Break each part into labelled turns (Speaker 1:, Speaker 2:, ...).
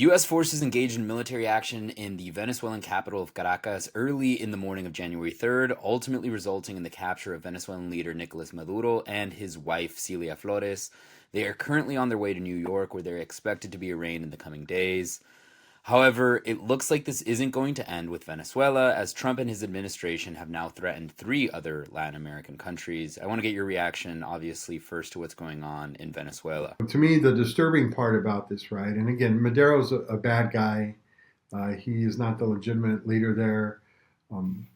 Speaker 1: U.S. forces engaged in military action in the Venezuelan capital of Caracas early in the morning of January 3rd, ultimately resulting in the capture of Venezuelan leader Nicolas Maduro and his wife Celia Flores. They are currently on their way to New York, where they're expected to be arraigned in the coming days. However, it looks like this isn't going to end with Venezuela, as Trump and his administration have now threatened three other Latin American countries. I want to get your reaction, obviously, first to what's going on in Venezuela.
Speaker 2: To me, the disturbing part about this, right? And again, Maduro's a bad guy. He is not the legitimate leader there. Um,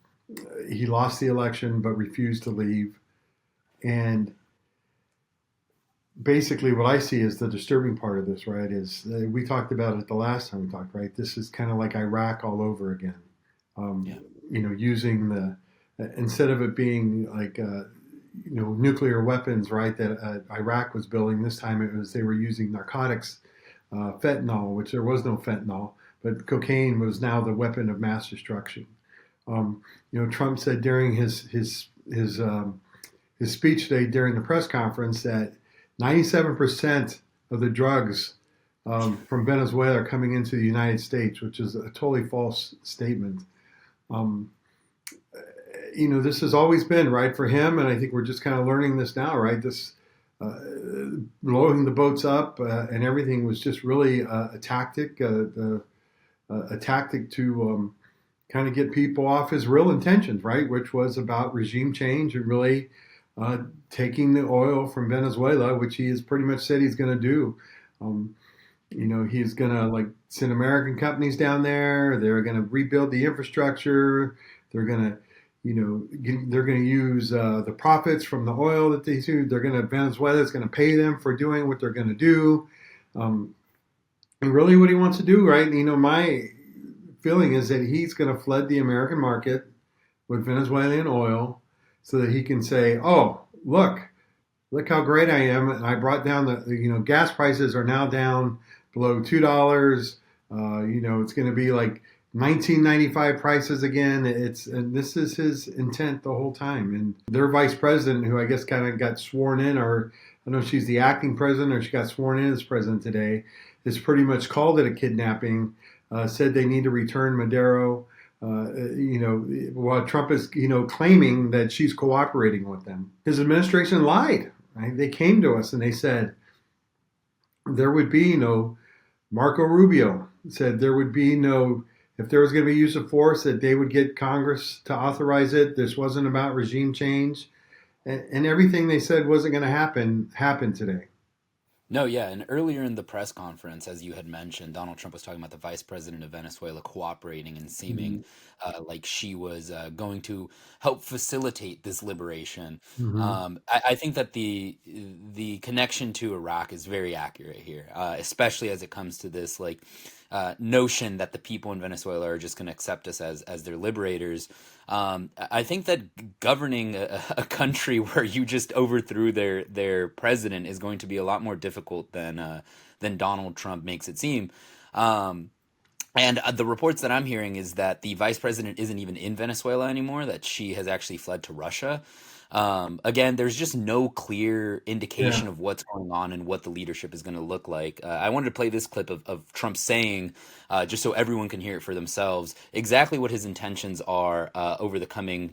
Speaker 2: he lost the election but refused to leave. And basically, what I see as the disturbing part of this, right, is we talked about it the last time we talked, right? This is kind of like Iraq all over again. Um,
Speaker 1: Yeah.
Speaker 2: Using instead of it being like nuclear weapons, right? That Iraq was building. This time it was they were using narcotics, fentanyl, which there was no fentanyl, but cocaine was now the weapon of mass destruction. Trump said during his speech today during the press conference that 97% of the drugs from Venezuela are coming into the United States, which is a totally false statement. Um, this has always been right for him, and I think we're just kind of learning this now, right? This uh, blowing the boats up and everything was just really a tactic to kind of get people off his real intentions, right? Which was about regime change and really uh, taking the oil from Venezuela, which he has pretty much said he's going to do. Um, he's going to like send American companies down there. They're going to rebuild the infrastructure. They're going to, they're going to use the profits from the oil that they do. Venezuela is going to pay them for doing what they're going to do. Um, and really, what he wants to do, right? My feeling is that he's going to flood the American market with Venezuelan oil so that he can say, "Oh, look how great I am, and I brought down gas prices are now down below $2. It's going to be like 1995 prices again." And this is his intent the whole time. And their vice president, who I guess kind of got sworn in, or I don't know if she's the acting president or she got sworn in as president today, has pretty much called it a kidnapping. Said they need to return Maduro. While Trump is claiming that she's cooperating with them, his administration lied. Right? They came to us and they said there would be no Marco Rubio said there would be no if there was going to be use of force that they would get Congress to authorize it. This wasn't about regime change, and everything they said wasn't going to happened today.
Speaker 1: No, yeah, and earlier in the press conference, as you had mentioned, Donald Trump was talking about the vice president of Venezuela cooperating and
Speaker 2: Mm-hmm.
Speaker 1: seeming like she was going to help facilitate this liberation.
Speaker 2: Mm-hmm.
Speaker 1: I think that the connection to Iraq is very accurate here, especially as it comes to this like notion that the people in Venezuela are just going to accept us as their liberators. I think that governing a country where you just overthrew their president is going to be a lot more difficult than Donald Trump makes it seem. Um, and the reports that I'm hearing is that the vice president isn't even in Venezuela anymore, that she has actually fled to Russia. Again, there's just no clear
Speaker 2: Yeah.
Speaker 1: indication of what's going on and what the leadership is going to look like. I wanted to play this clip of Trump saying, just so everyone can hear it for themselves, exactly what his intentions are over the coming,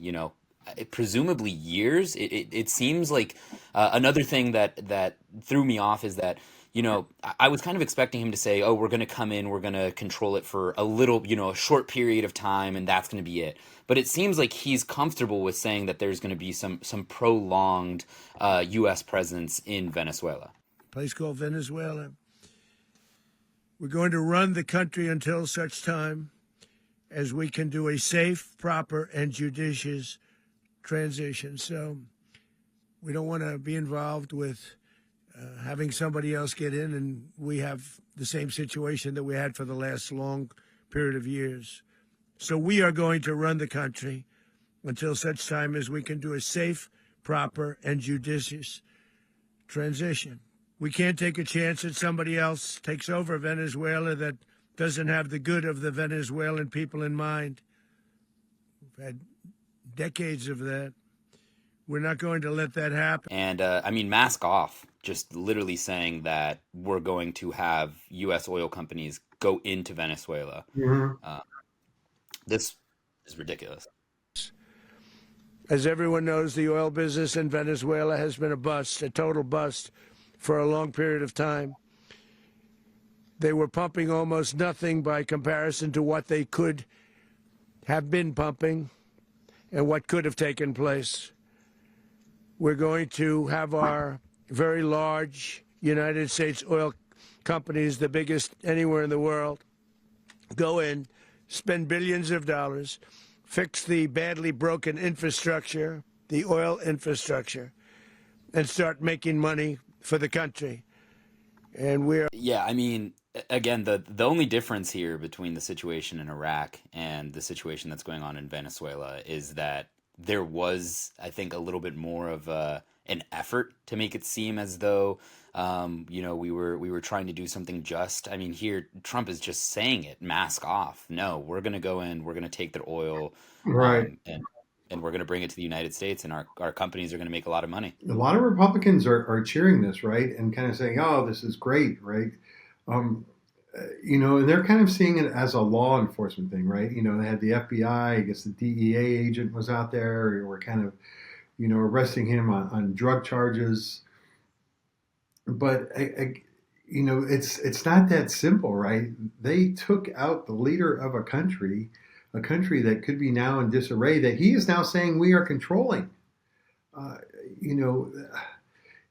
Speaker 1: presumably years. It seems like another thing that threw me off is that I was kind of expecting him to say, "Oh, we're going to come in, we're going to control it for a little, a short period of time, and that's going to be it." But it seems like he's comfortable with saying that there's going to be some prolonged U.S. presence in Venezuela.
Speaker 3: Place called Venezuela. We're going to run the country until such time as we can do a safe, proper, and judicious transition. So we don't want to be involved with having somebody else get in, and we have the same situation that we had for the last long period of years. So we are going to run the country until such time as we can do a safe, proper, and judicious transition. We can't take a chance that somebody else takes over Venezuela that doesn't have the good of the Venezuelan people in mind. We've had decades of that. We're not going to let that happen.
Speaker 1: And I mean, mask off, just literally saying that we're going to have U.S. oil companies go into Venezuela.
Speaker 2: Mhm.
Speaker 1: This is ridiculous.
Speaker 3: As everyone knows, the oil business in Venezuela has been a bust, a total bust, for a long period of time. They were pumping almost nothing by comparison to what they could have been pumping and what could have taken place. We're going to have our very large United States oil companies, the biggest anywhere in the world, go in, spend billions of dollars, fix the badly broken infrastructure, the oil infrastructure, and start making money for the country. And we're
Speaker 1: Yeah, I mean, again, the only difference here between the situation in Iraq and the situation that's going on in Venezuela is that there was, I think, a little bit more of an effort to make it seem as though, we were trying to do something just. I mean, here Trump is just saying it, mask off. No, we're going to go in, we're going to take their oil,
Speaker 2: Right.
Speaker 1: and we're going to bring it to the United States, and our companies are going to make a lot of money.
Speaker 2: A lot of Republicans are cheering this, right, and kind of saying, "Oh, this is great," right? Um, and they're kind of seeing it as a law enforcement thing, right? They had the FBI, I guess the DEA agent was out there, or kind of, arresting him on drug charges. But it's not that simple, right? They took out the leader of a country that could be now in disarray, that he is now saying we are controlling. Uh, you know,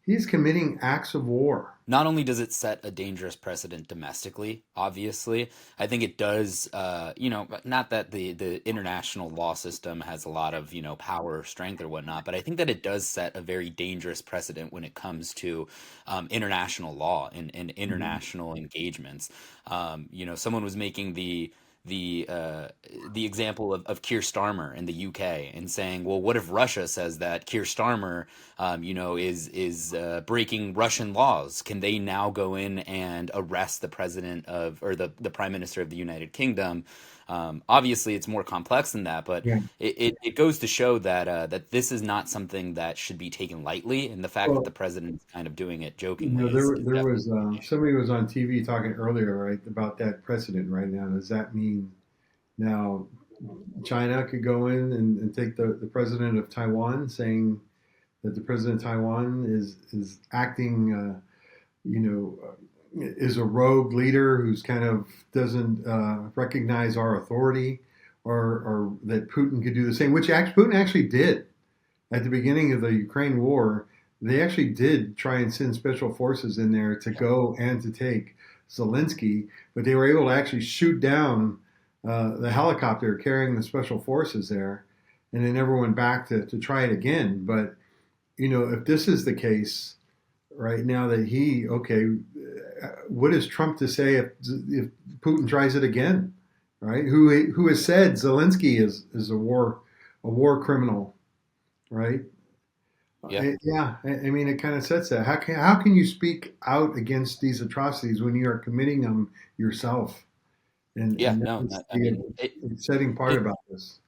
Speaker 2: he's committing acts of war.
Speaker 1: Not only does it set a dangerous precedent domestically, obviously, I think it does, not that the international law system has a lot of, power or strength or whatnot, but I think that it does set a very dangerous precedent when it comes to international law and
Speaker 2: Mhm.
Speaker 1: international engagements. Someone was making the uh, the example of Keir Starmer in the UK and saying, well, what if Russia says that Keir Starmer, is breaking Russian laws? Can they now go in and arrest the president of or the prime minister of the United Kingdom? Obviously, it's more complex than that, but
Speaker 2: Yeah.
Speaker 1: it goes to show that this is not something that should be taken lightly, and the fact that the
Speaker 2: Well,
Speaker 1: president is kind of doing it jokingly is
Speaker 2: there
Speaker 1: definitely.
Speaker 2: was somebody was on TV talking earlier, right, about that precedent right now. Does that mean now China could go in and take the president of Taiwan, saying that the president of Taiwan is acting, is a rogue leader who's kind of doesn't recognize our authority, or that Putin could do the same, which Putin actually did at the beginning of the Ukraine war. They actually did try and send special forces in there to go and to take Zelensky, but they were able to actually shoot down the helicopter carrying the special forces there, and they never went back to try it again. But if this is the case right now, that what is Trump to say if Putin tries it again, right? Who has said Zelensky is a war criminal, right?
Speaker 1: Yeah.
Speaker 2: Yeah, I mean, it kind of sets that. How can you speak out against these atrocities when you are committing them yourself? And
Speaker 1: Yeah,
Speaker 2: and
Speaker 1: no,
Speaker 2: that's
Speaker 1: I
Speaker 2: the
Speaker 1: mean,
Speaker 2: exciting part
Speaker 1: it,
Speaker 2: about this.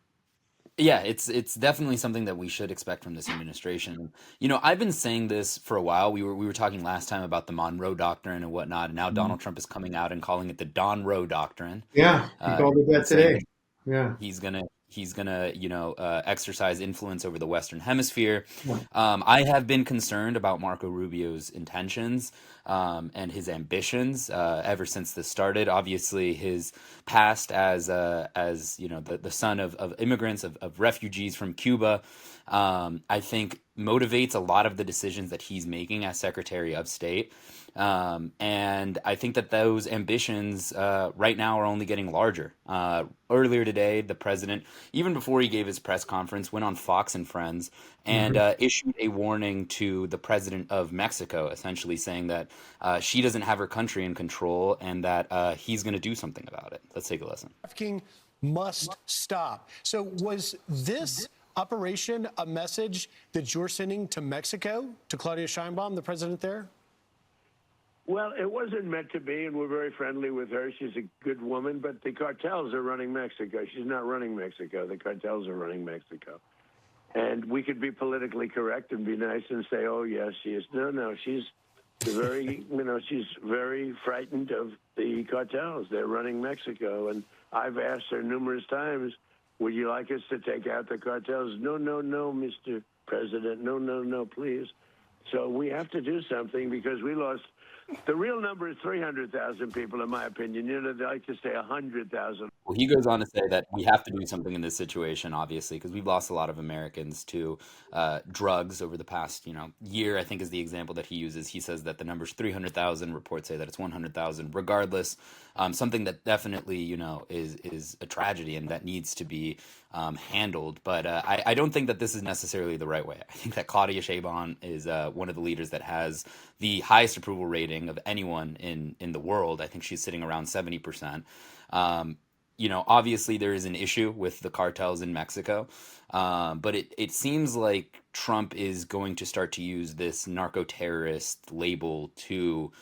Speaker 1: yeah, it's definitely something that we should expect from this administration. I've been saying this for a while. We were talking last time about the Monroe Doctrine and whatnot, and now
Speaker 2: Mm.
Speaker 1: Donald Trump is coming out and calling it the Don Roe Doctrine,
Speaker 2: Yeah, he called it
Speaker 1: and
Speaker 2: that
Speaker 1: saying
Speaker 2: today.
Speaker 1: that
Speaker 2: Yeah.
Speaker 1: he's gonna exercise influence over the Western Hemisphere.
Speaker 2: Yeah.
Speaker 1: I have been concerned about Marco Rubio's intentions and his ambitions ever since this started. Obviously, his past as the son of immigrants of refugees from Cuba, I think motivates a lot of the decisions that he's making as Secretary of State. And I think that those ambitions right now are only getting larger. Earlier today, the president, even before he gave his press conference, went on Fox and Friends and
Speaker 2: Mhm.
Speaker 1: issued a warning to the president of Mexico, essentially saying that she doesn't have her country in control and that he's going to do something about it. Let's take a listen.
Speaker 4: Trafficking must stop. So was this operation a message that you're sending to Mexico, to Claudia Sheinbaum, the president there?
Speaker 5: Well, it wasn't meant to be, and we're very friendly with her. She's a good woman, but the cartels are running Mexico. She's not running Mexico. The cartels are running Mexico. And we could be politically correct and be nice and say, oh, yes, she is. No, she's She's very frightened of the cartels. They're running Mexico. And I've asked her numerous times, would you like us to take out the cartels? No, no, no, Mr. President. No, no, no, please. So we have to do something because we lost. The real number is 300,000 people, in my opinion. They like to say 100,000.
Speaker 1: Well, he goes on to say that we have to do something in this situation, obviously, because we've lost a lot of Americans to drugs over the past, year. I think is the example that he uses. He says that the number's 300,000. Reports say that it's 100,000. Regardless, something that definitely, is a tragedy and that needs to be handled. But I don't think that this is necessarily the right way. I think that Claudia Sheinbaum is one of the leaders that has the highest approval rating of anyone in the world. I think she's sitting around 70%. Obviously there is an issue with the cartels in Mexico, but it seems like Trump is going to start to use this narco-terrorist label to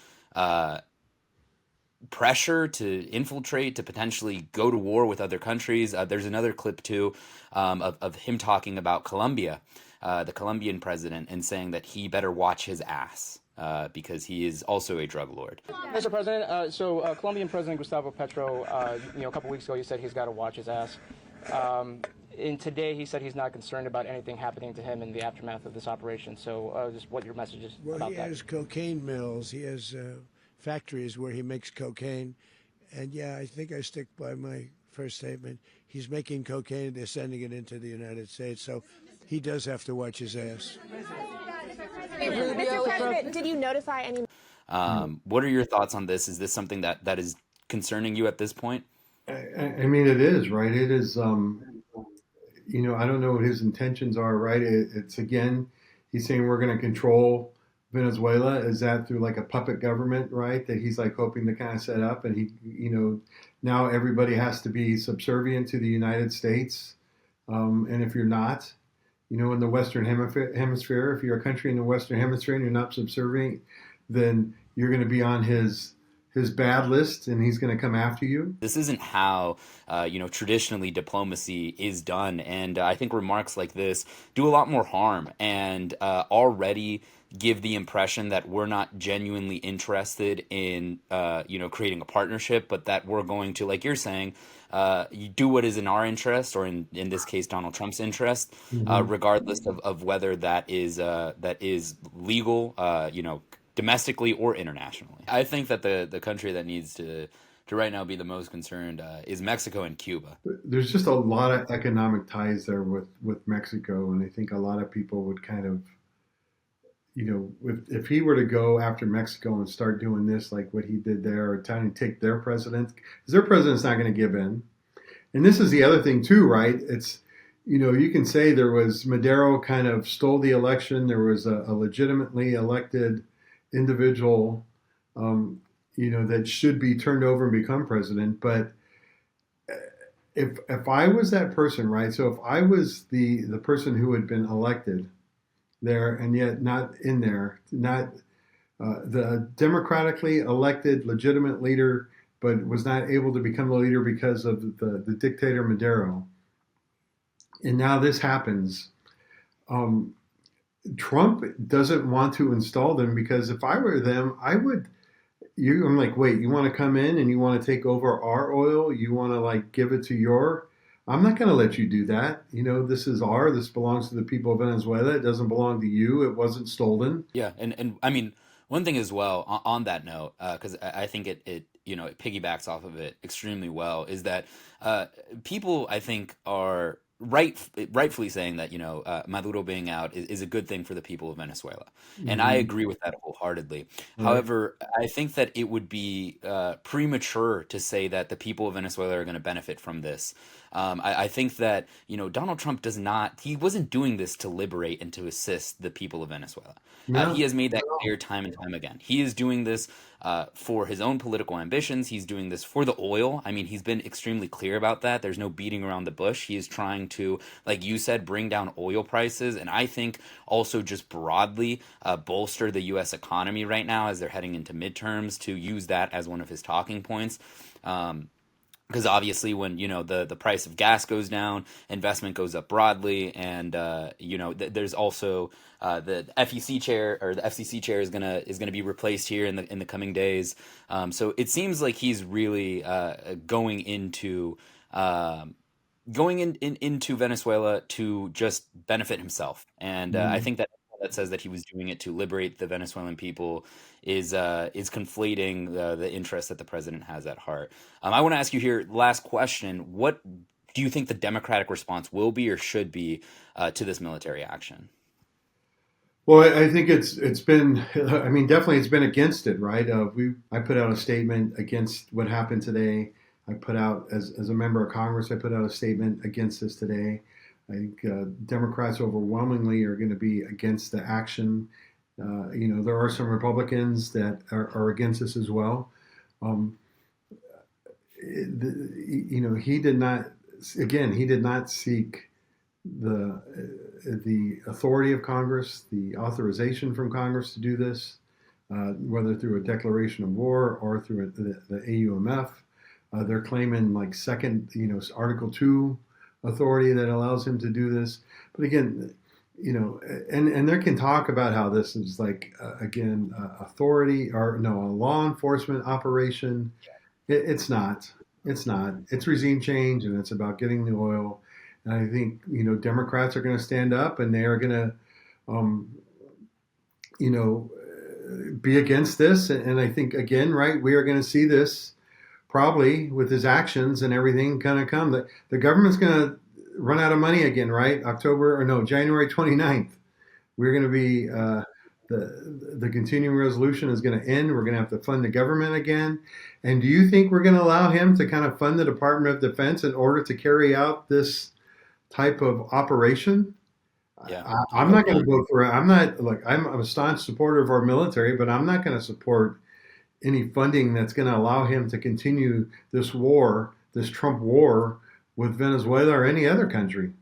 Speaker 1: pressure, to infiltrate, to potentially go to war with other countries. There's another clip too of him talking about Colombia, the Colombian president, and saying that he better watch his ass. Because he is also a drug lord.
Speaker 6: Mr. President, Colombian President Gustavo Petro, a couple weeks ago, he said he's got to watch his ass. And today he said he's not concerned about anything happening to him in the aftermath of this operation. So just what your message is about that.
Speaker 3: Well, he has cocaine mills. He has factories where he makes cocaine. And, yeah, I think I stick by my first statement. He's making cocaine. They're sending it into the United States. So he does have to watch his ass.
Speaker 7: Mr. President, did you notify any?
Speaker 1: What are your thoughts on this? Is this something that is concerning you at this point?
Speaker 2: I mean, it is, right? It is, I don't know what his intentions are, right? It's again, he's saying we're going to control Venezuela. Is that through like a puppet government, right? That he's like hoping to kind of set up, and now everybody has to be subservient to the United States. And if you're not, in the Western Hemisphere, if you're a country in the Western Hemisphere and you're not subservient, then you're going to be on his bad list, and he's going to come after you.
Speaker 1: This isn't how, traditionally diplomacy is done. And I think remarks like this do a lot more harm and already give the impression that we're not genuinely interested in, creating a partnership, but that we're going to, like you're saying, you do what is in our interest, or in this case, Donald Trump's interest, regardless of whether that is legal, domestically or internationally. I think that the country that needs to right now be the most concerned is Mexico and Cuba.
Speaker 2: There's just a lot of economic ties there with Mexico, and I think a lot of people would kind of, if he were to go after Mexico and start doing this like what he did there, or trying to take their president, because their president's not going to give in. And this is the other thing too, right? It's, you can say there was Madero kind of stole the election. There was a legitimately elected individual, that should be turned over and become president. But if I was that person, right? So if I was the person who had been elected there and yet not in there, not the democratically elected legitimate leader, but was not able to become the leader because of the dictator Madero. And now this happens. Trump doesn't want to install them, because if I were them, I'm like, wait, you want to come in and you want to take over our oil? You want to like give it to I'm not going to let you do that. This belongs to the people of Venezuela. It doesn't belong to you. It wasn't stolen.
Speaker 1: Yeah. And I mean, one thing as well on that note, because I think it piggybacks off of it extremely well, is that people, I think, are rightfully saying that Maduro being out is a good thing for the people of Venezuela, and I agree with that wholeheartedly. However, I think that it would be premature to say that the people of Venezuela are going to benefit from this. I think that Donald Trump he wasn't doing this to liberate and to assist the people of Venezuela.
Speaker 2: No.
Speaker 1: He has made that clear time and time again. He is doing this for his own political ambitions. He's doing this for the oil. I mean, he's been extremely clear about that. There's no beating around the bush. He is trying to, like you said, bring down oil prices, and I think also just broadly bolster the U.S. economy right now as they're heading into midterms, to use that as one of his talking points. because obviously when the price of gas goes down, investment goes up broadly, and there's also the FEC chair, or the FCC chair, is gonna be replaced here in the coming days. So it seems like he's really going into into Venezuela to just benefit himself, and I think that says that he was doing it to liberate the Venezuelan people is conflating the interest that the president has at heart. I want to ask you here, last question: what do you think the Democratic response will be or should be to this military action?
Speaker 2: Well, I think it's been. I mean, definitely it's been against it, right? I put out a statement against what happened today. I put out as a member of Congress, I put out a statement against this today. I think Democrats overwhelmingly are going to be against the action. There are some Republicans that are against this as well. Um, he did not. Again, he did not seek the authority of Congress, the authorization from Congress to do this, whether through a declaration of war or through the AUMF. They're claiming like second, Article 2 authority that allows him to do this. But again, and they can talk about how this is like, authority, or no, a law enforcement operation. It's not. It's not. It's regime change, and it's about getting the oil. And I think, Democrats are going to stand up, and they are going to, be against this. And I think, again, right, we are going to see this probably with his actions and everything kind of come. The government's going to run out of money again, right? January 29th. We're going to be, the continuing resolution is going to end. We're going to have to fund the government again. And do you think we're going to allow him to kind of fund the Department of Defense in order to carry out this type of operation?
Speaker 1: Yeah,
Speaker 2: I'm not going to vote for it. I'm not, like, I'm a staunch supporter of our military, but I'm not going to support any funding that's going to allow him to continue this war, this Trump war with Venezuela or any other country.